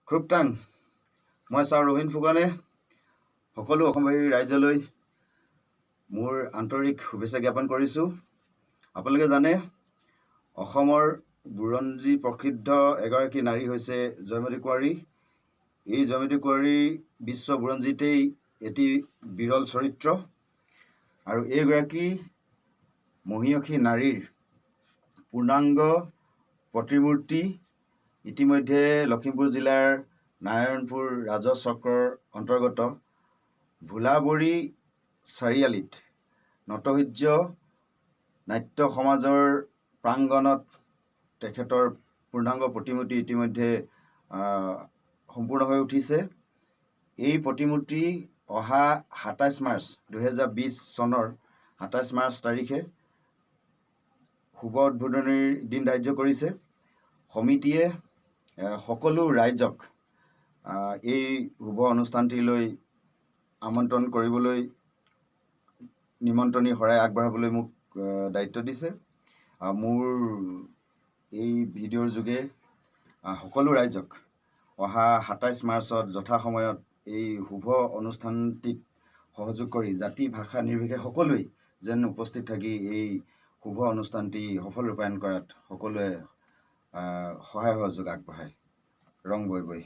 খুবটাং মই ছাৰ ৰবীন ফুকনে সকলো অসমবাসী ৰাইজলৈ মোৰ আন্তৰিক শুভেচ্ছা জ্ঞাপন কৰিছোঁ। আপোনালোকে জানে অসমৰ বুৰঞ্জী প্ৰসিদ্ধ এগৰাকী নাৰী হৈছে জয়মতী কুঁৱৰী। এই জয়মতী কুঁৱৰী বিশ্ব বুৰঞ্জীতেই এটি বিৰল চৰিত্ৰ আৰু এইগৰাকী মহিয়সী নাৰীৰ পূৰ্ণাংগ প্ৰতিমূৰ্তি ইতিমধ্যে লখিমপুৰ জিলাৰ নাৰায়ণপুৰ ৰাজহ চক্ৰৰ অন্তৰ্গত ভোলাবৰী চাৰিআলিত নটসূৰ্য নাট্য সমাজৰ প্ৰাংগণত তেখেতৰ পূৰ্ণাংগ প্ৰতিমূৰ্তি ইতিমধ্যে সম্পূৰ্ণ হৈ উঠিছে। এই প্ৰতিমূৰ্তি অহা ২৭ মাৰ্চ ২০২০ চনৰ ২৭ মাৰ্চ তাৰিখে শুভ উদ্বোধনীৰ দিন ধাৰ্য কৰিছে। সমিতিয়ে সকলো ৰাইজক এই শুভ অনুষ্ঠানটিলৈ আমন্ত্ৰণ কৰিবলৈ নিমন্ত্ৰণী শৰাই আগবঢ়াবলৈ মোক দায়িত্ব দিছে। মোৰ এই ভিডিঅ'ৰ যোগে সকলো ৰাইজক অহা ২৭ মাৰ্চত যথাসময়ত এই শুভ অনুষ্ঠানটিত সহযোগ কৰি জাতি ভাষা নিৰ্বিশেষে সকলোৱেই যেন উপস্থিত থাকি এই শুভ অনুষ্ঠানটি সফল ৰূপায়ণ কৰাত সকলোৱে সহায় সহযোগ আগবঢ়ায়। ৰং বৈ বৈ।